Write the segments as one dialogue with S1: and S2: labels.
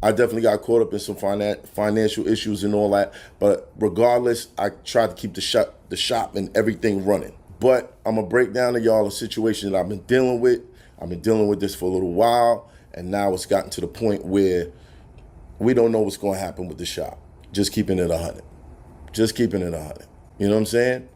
S1: I definitely got caught up in some financial issues and all that. But regardless, I tried to keep the shop and everything running. But I'm gonna break down to y'all a situation that I've been dealing with. I've been dealing with this for a little while, and now it's gotten to the point where we don't know what's gonna happen with the shop. Just keeping it 100. Just keeping it 100. You know what I'm saying?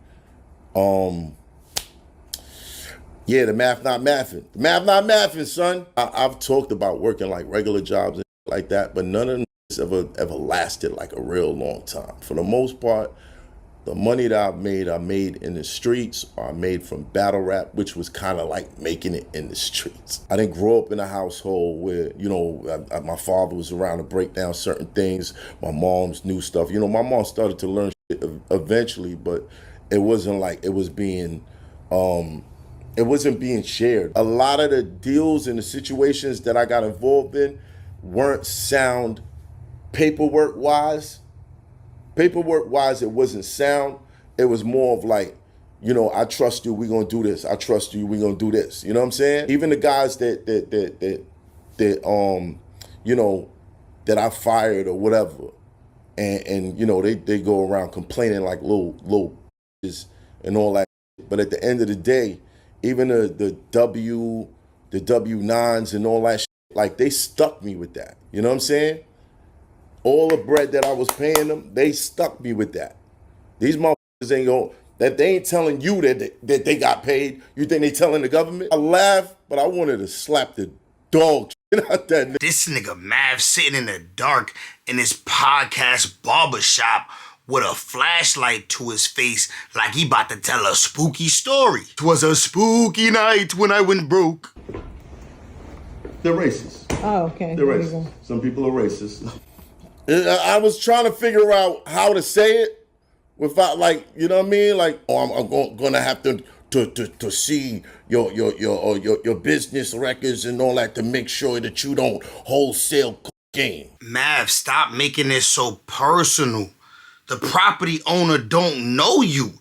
S1: Yeah, the math not mathing. The math not mathing, son. I've talked about working like regular jobs and like that, but none of them ever lasted like a real long time. For the most part, the money that I made in the streets, or I made from battle rap, which was kind of like making it in the streets. I didn't grow up in a household where, my father was around to break down certain things. My mom's knew stuff. My mom started to learn shit eventually, but it wasn't like it wasn't being shared. A lot of the deals and the situations that I got involved in weren't sound paperwork-wise. Paperwork-wise, it wasn't sound. It was more of like, I trust you, we're gonna do this. I trust you, we're gonna do this. You know what I'm saying? Even the guys that I fired or whatever, and they go around complaining like little and all that. But at the end of the day, even the W9s and all that shit, like they stuck me with that. You know what I'm saying? All the bread that I was paying them, they stuck me with that. These motherfuckers they ain't telling you that they got paid. You think they telling the government? I laugh, but I wanted to slap the dog shit out that nigga.
S2: This nigga Mav sitting in the dark in his podcast barbershop with a flashlight to his face like he about to tell a spooky story. 'Twas a spooky night when I went broke.
S1: They're racist.
S3: Oh, okay.
S1: They're racist. Some people are racist. I was trying to figure out how to say it without, like, you know what I mean? Like, I'm gonna have to see your business records and all that to make sure that you don't wholesale cocaine.
S2: Mav, stop making this so personal. The property owner don't know you.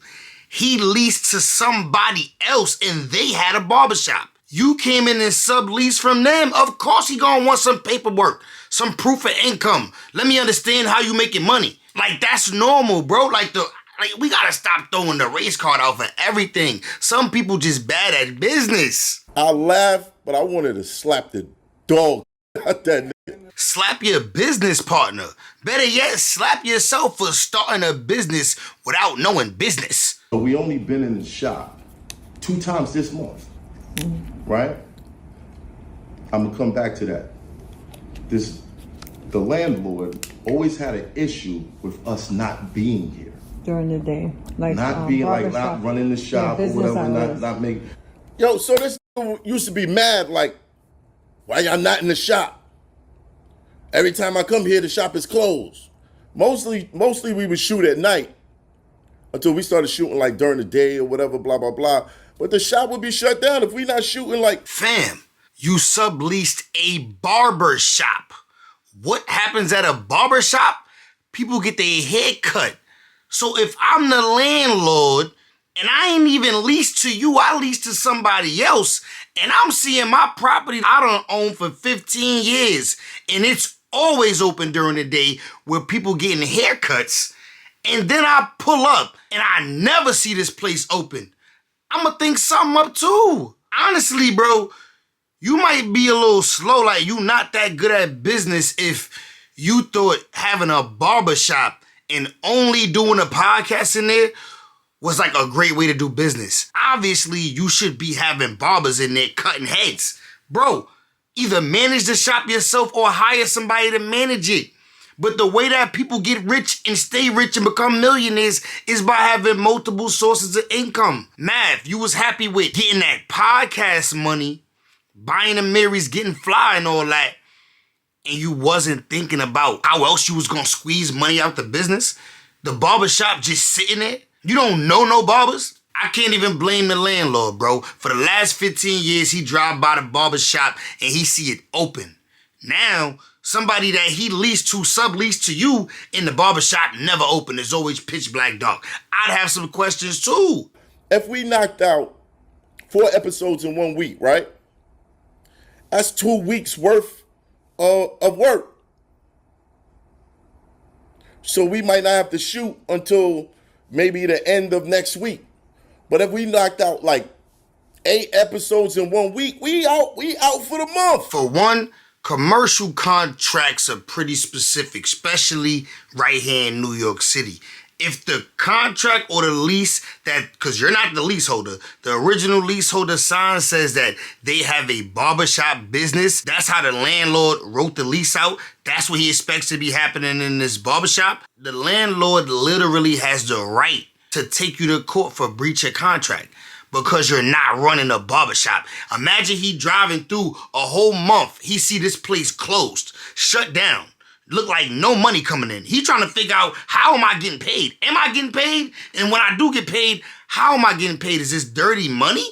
S2: He leased to somebody else and they had a barbershop. You came in and subleased from them. Of course he gonna want some paperwork, some proof of income. Let me understand how you making money. Like, that's normal, bro. We gotta stop throwing the race card out for everything. Some people just bad at business.
S1: I laughed, but I wanted to slap the dog out that nigga.
S2: Slap your business partner. Better yet, slap yourself for starting a business without knowing business.
S1: So we only been in the shop 2 times this month, right? I'm gonna come back to that. The landlord always had an issue with us not being here.
S3: During the day. Like
S1: not being like not running the shop or whatever, not making. Yo, so this used to be mad like, why y'all not in the shop? Every time I come here, the shop is closed. Mostly we would shoot at night until we started shooting like during the day or whatever, blah, blah, blah. But the shop would be shut down if we not shooting like.
S2: Fam, you subleased a barber shop. What happens at a barber shop? People get their hair cut. So if I'm the landlord and I ain't even leased to you, I leased to somebody else, and I'm seeing my property I don't own for 15 years, and it's always open during the day where people getting haircuts, and then I pull up and I never see this place open, I'ma think something up too. Honestly, bro, you might be a little slow, like you not that good at business if you thought having a barber shop and only doing a podcast in there was like a great way to do business. Obviously, you should be having barbers in there cutting heads. Bro, either manage the shop yourself or hire somebody to manage it. But the way that people get rich and stay rich and become millionaires is by having multiple sources of income. Mav, you was happy with getting that podcast money, buying the Marys, getting fly and all that, and you wasn't thinking about how else you was gonna squeeze money out the business? The barbershop just sitting there? You don't know no barbers? I can't even blame the landlord, bro. For the last 15 years, he drive by the barbershop and he see it open. Now, somebody that he leased to, subleased to you, in the barbershop never open. It's always pitch black dark. I'd have some questions too.
S1: If we knocked out 4 episodes in 1 week, right? That's 2 weeks worth of work. So we might not have to shoot until maybe the end of next week. But if we knocked out like 8 episodes in 1 week, we out for the month.
S2: For one, commercial contracts are pretty specific, especially right here in New York City. If the contract or the lease because you're not the leaseholder, the original leaseholder sign says that they have a barbershop business, that's how the landlord wrote the lease out. That's what he expects to be happening in this barbershop. The landlord literally has the right to take you to court for breach of contract because you're not running a barbershop. Imagine he driving through a whole month. He see this place closed, shut down. Look like no money coming in. He trying to figure out, how am I getting paid? Am I getting paid? And when I do get paid, how am I getting paid? Is this dirty money?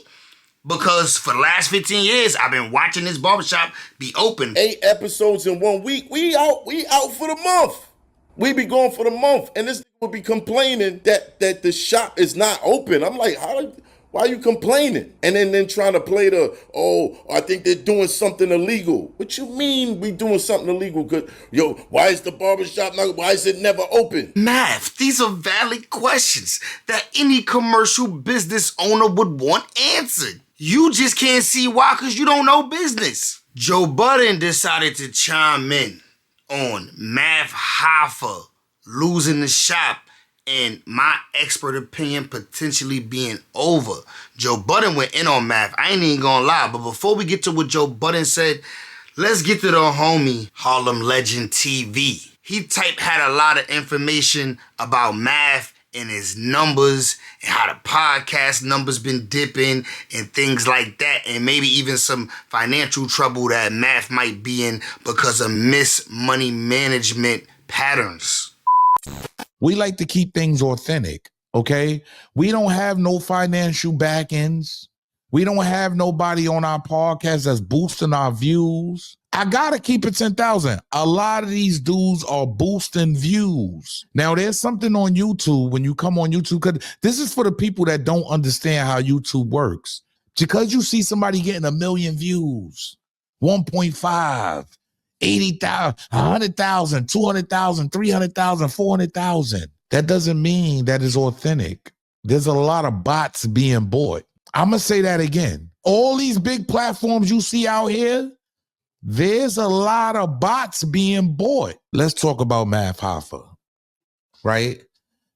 S2: Because for the last 15 years, I've been watching this barbershop be open.
S1: 8 episodes in 1 week, we out for the month. We be going for the month. And this would be complaining that the shop is not open. I'm like, why are you complaining? And then trying to play I think they're doing something illegal. What you mean we doing something illegal? Why is the barbershop why is it never open?
S2: Math, these are valid questions that any commercial business owner would want answered. You just can't see why because you don't know business. Joe Budden decided to chime in on Math Hoffa losing the shop and my expert opinion potentially being over. Joe Budden went in on Math. I ain't even gonna lie, but before we get to what Joe Budden said, let's get to the homie Harlem Legend TV. He had a lot of information about Math and his numbers and how the podcast numbers been dipping and things like that, and maybe even some financial trouble that Math might be in because of money management patterns.
S4: We like to keep things authentic, okay? We don't have no financial back ends. We don't have nobody on our podcast that's boosting our views. I gotta keep it 10,000. A lot of these dudes are boosting views. Now, there's something on YouTube when you come on YouTube, because this is for the people that don't understand how YouTube works. Because you see somebody getting 1 million views, 1.5, 80,000, 100,000, 200,000, 300,000, 400,000. That doesn't mean that is authentic. There's a lot of bots being bought. I'm going to say that again. All these big platforms you see out here, there's a lot of bots being bought. Let's talk about Math Hoffa, right?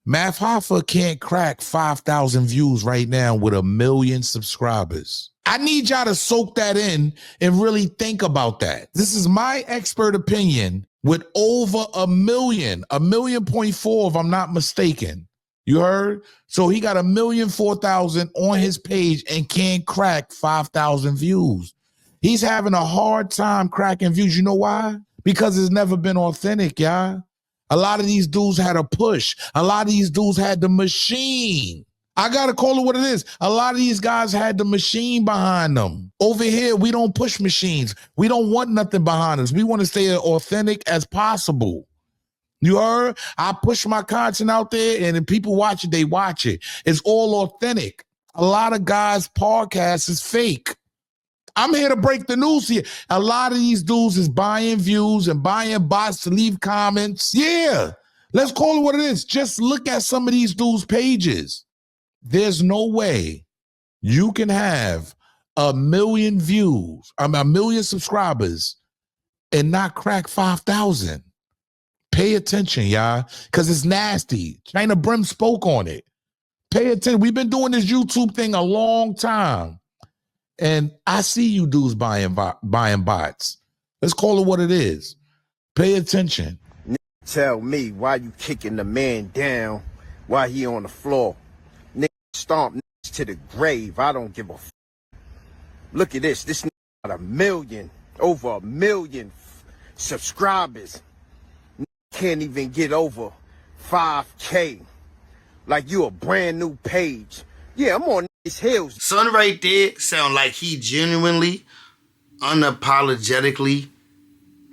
S4: Math Hoffa can't crack 5,000 views right now with 1 million subscribers. I need y'all to soak that in and really think about that. This is my expert opinion with over 1 million, 1.4 if I'm not mistaken. You heard? So he got 1,004,000 on his page and can't crack 5,000 views. He's having a hard time cracking views. You know why? Because it's never been authentic, y'all. A lot of these dudes had a push. A lot of these dudes had the machine. I got to call it what it is. A lot of these guys had the machine behind them. Over here, we don't push machines. We don't want nothing behind us. We want to stay as authentic as possible. You heard? I push my content out there, and if people watch it, they watch it. It's all authentic. A lot of guys' podcasts is fake. I'm here to break the news here. A lot of these dudes is buying views and buying bots to leave comments. Yeah, let's call it what it is. Just look at some of these dudes' pages. There's no way you can have 1 million views, 1 million subscribers, and not crack 5,000. Pay attention, y'all, because it's nasty. China Brim spoke on it. Pay attention. We've been doing this YouTube thing a long time, and I see you dudes buying bots. Let's call it what it is. Pay attention.
S5: Tell me why you kicking the man down while he on the floor. Stomp to the grave. I don't give a f. Look at this. This got over 1 million subscribers. Can't even get over 5K. Like you a brand new page. Yeah, I'm on these hills.
S2: Son right there sound like he genuinely, unapologetically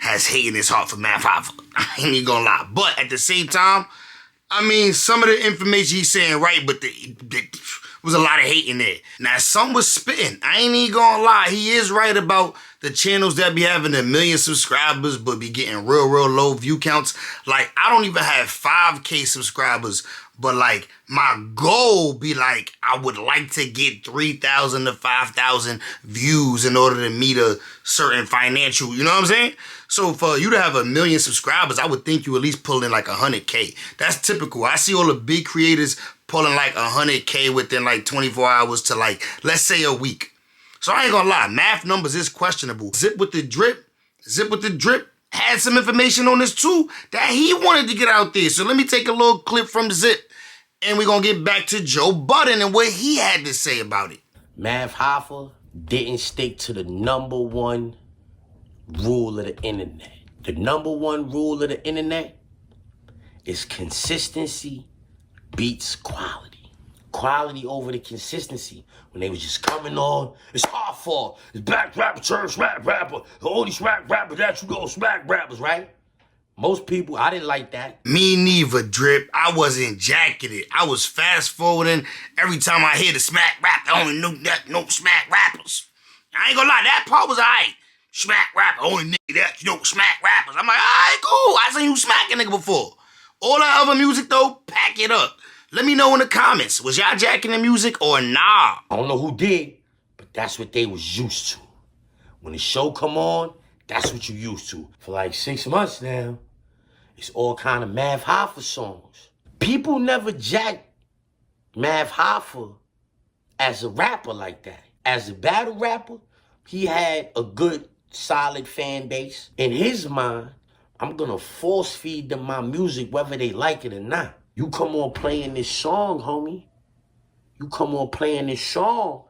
S2: has hate in his heart for Math Hoffa. I ain't even gonna lie. But at the same time, I mean, some of the information he's saying right, but there was a lot of hate in there. Now, some was spitting. I ain't even gonna lie. He is right about the channels that be having 1 million subscribers but be getting real low view counts. Like, I don't even have 5K subscribers, but like my goal be like, I would like to get 3,000 to 5,000 views in order to meet a certain financial, you know what I'm saying? So for you to have 1 million subscribers, I would think you at least pull in like 100K. That's typical. I see all the big creators pulling like 100K within like 24 hours to like, let's say a week. So I ain't gonna lie, math numbers is questionable. Zip with the drip had some information on this too that he wanted to get out there. So let me take a little clip from Zip and we're gonna get back to Joe Budden and what he had to say about it.
S6: Math Hoffa didn't stick to the #1 rule of the internet. The #1 rule of the internet is consistency beats quality. Quality over the consistency. When they was just coming on, it's Hoffa, it's black rapper, church rap rapper, the only smack rapper that you go smack rappers, right? Most people, I didn't like that.
S2: Me neither, Drip. I wasn't jacking it. I was fast forwarding every time I hear the smack rap. I only knew that no smack rappers. I ain't gonna lie, that part was alright. Smack rapper, only nigga that you know smack rappers. I'm like, alright, cool. I seen you smack a nigga before. All that other music though, pack it up. Let me know in the comments. Was y'all jacking the music or nah?
S6: I don't know who did, but that's what they was used to. When the show come on, that's what you used to. For like 6 months now, it's all kind of Math Hoffa songs. People never jacked Math Hoffa as a rapper like that. As a battle rapper, he had a good, solid fan base. In his mind, I'm gonna force feed them my music whether they like it or not. You come on playing this song, homie. You come on playing this song,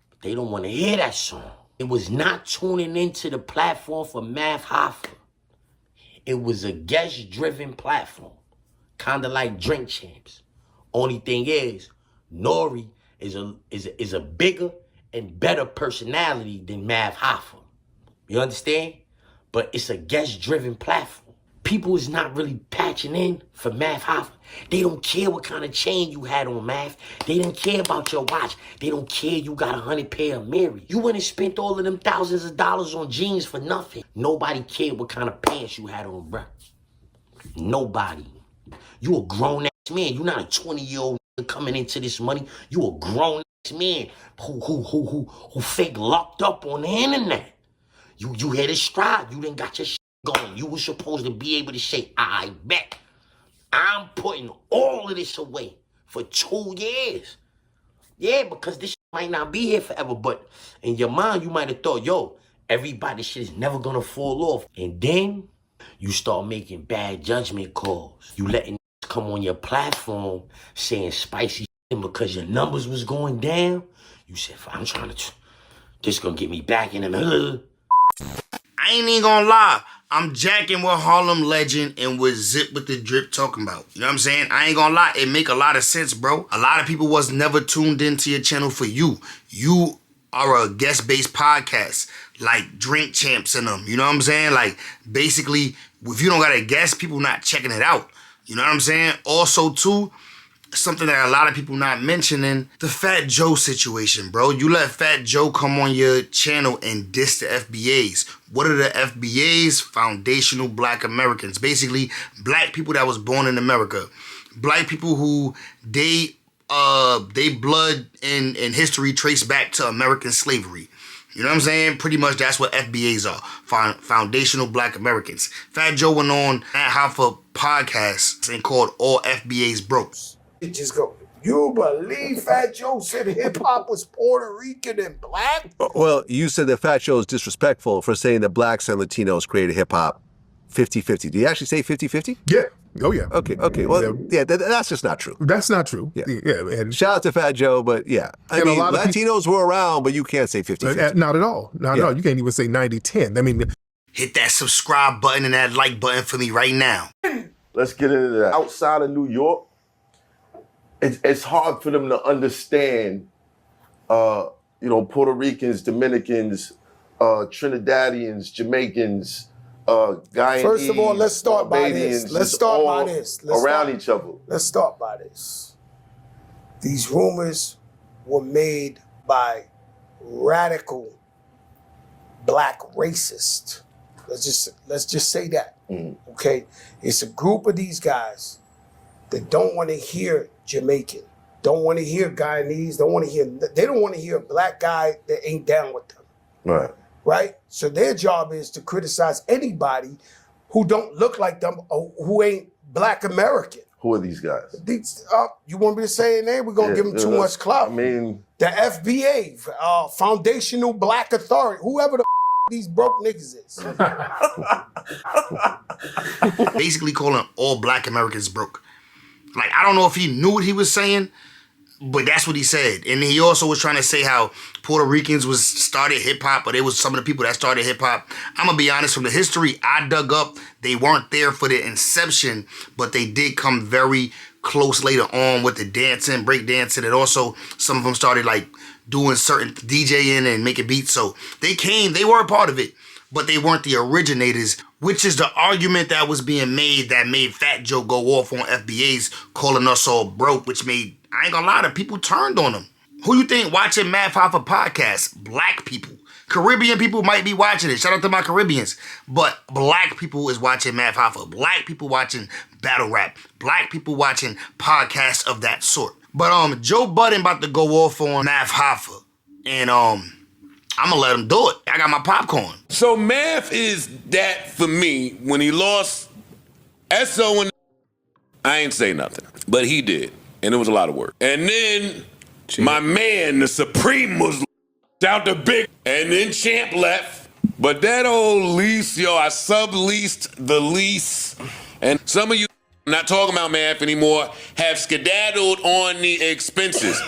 S6: but they don't want to hear that song. It was not tuning into the platform for Math Hoffa. It was a guest-driven platform, kind of like Drink Champs. Only thing is, Nori is a bigger and better personality than Math Hoffa. You understand? But it's a guest-driven platform. People is not really patching in for Math Hoffa. They don't care what kind of chain you had on, Math. They don't care about your watch. They don't care you got 100 pair of Mary. You went and spent all of them thousands of dollars on jeans for nothing. Nobody cared what kind of pants you had on, bruh. Nobody. You a grown-ass man. You not a 20-year-old coming into this money. You a grown-ass man who fake locked up on the internet. You hit a stride. You done got your shit going. You was supposed to be able to say, I bet I'm putting all of this away for 2 years. Yeah, because this shit might not be here forever, but in your mind, you might have thought, yo, everybody's shit is never gonna fall off. And then you start making bad judgment calls. You letting come on your platform saying spicy shit because your numbers was going down. You said, I'm trying to, this gonna get me back in the middle.
S2: I ain't even gonna lie. I'm jacking what Harlem Legend and what Zip with the Drip talking about. You know what I'm saying? I ain't gonna lie. It make a lot of sense, bro. A lot of people was never tuned into your channel for you. You are a guest-based podcast like Drink Champs and them. You know what I'm saying? Like, basically, if you don't got a guest, people not checking it out. You know what I'm saying? Also, too, something that a lot of people not mentioning, the Fat Joe situation, bro. You let Fat Joe come on your channel and diss the FBAs. What are the FBAs? Foundational Black Americans. Basically, black people that was born in America. Black people who they blood and history trace back to American slavery. You know what I'm saying? Pretty much that's what FBAs are. Foundational Black Americans. Fat Joe went on at Hoffa podcast and called all FBAs broke.
S7: Just go, you believe Fat Joe said hip-hop was Puerto Rican and black?
S8: Well, you said that Fat Joe is disrespectful for saying that blacks and Latinos created hip-hop 50-50. Did you actually say 50-50?
S9: Yeah. Oh, yeah.
S8: Okay. Well, yeah, that's just not true.
S9: That's not true.
S8: Yeah.
S9: And
S8: shout out to Fat Joe, but yeah. I mean, Latinos were around, but you can't say 50-50.
S9: Not at all. Not at all. You can't even say 90-10. I mean,
S2: hit that subscribe button and that like button for me right now.
S1: Let's get into that. Outside of New York, it's hard for them to understand, Puerto Ricans, Dominicans, Trinidadians, Jamaicans, Guyanese.
S7: First of all, let's start by this. Let's
S1: around each other.
S7: Let's start by this. These rumors were made by radical black racist. Let's just say that. Okay? It's a group of these guys that don't want to hear Jamaican, don't want to hear Guyanese, they don't want to hear a black guy that ain't down with them.
S1: Right.
S7: Right? So their job is to criticize anybody who don't look like them or who ain't black American.
S1: Who are these guys?
S7: You want me to say their name? We're going to give them too much clout.
S1: I mean...
S7: The FBA, Foundational Black Authority, whoever the these broke niggas is.
S2: Basically calling all black Americans broke. Like, I don't know if he knew what he was saying, but that's what he said. And he also was trying to say how Puerto Ricans started hip-hop, but it was some of the people that started hip-hop. I'm going to be honest, from the history I dug up, they weren't there for the inception, but they did come very close later on with the dancing, break dancing, and also some of them started like doing certain DJing and making beats. So they were a part of it, but they weren't the originators, which is the argument that was being made that made Fat Joe go off on FBAs calling us all broke, which made, I ain't gonna lie, the people turned on him. Who you think watching Math Hoffa podcast? Black people. Caribbean people might be watching it. Shout out to my Caribbeans. But black people is watching Math Hoffa. Black people watching battle rap. Black people watching podcasts of that sort. But Joe Budden about to go off on Math Hoffa. And I'm gonna let him do it. I got my popcorn.
S10: So Math is that for me. When he lost SO and I ain't say nothing. But he did. And it was a lot of work. And then my man, the Supreme Muslim, out the big, and then Champ left. But that old lease, yo, I subleased the lease. And some of you, I'm not talking about Math anymore, have skedaddled on the expenses.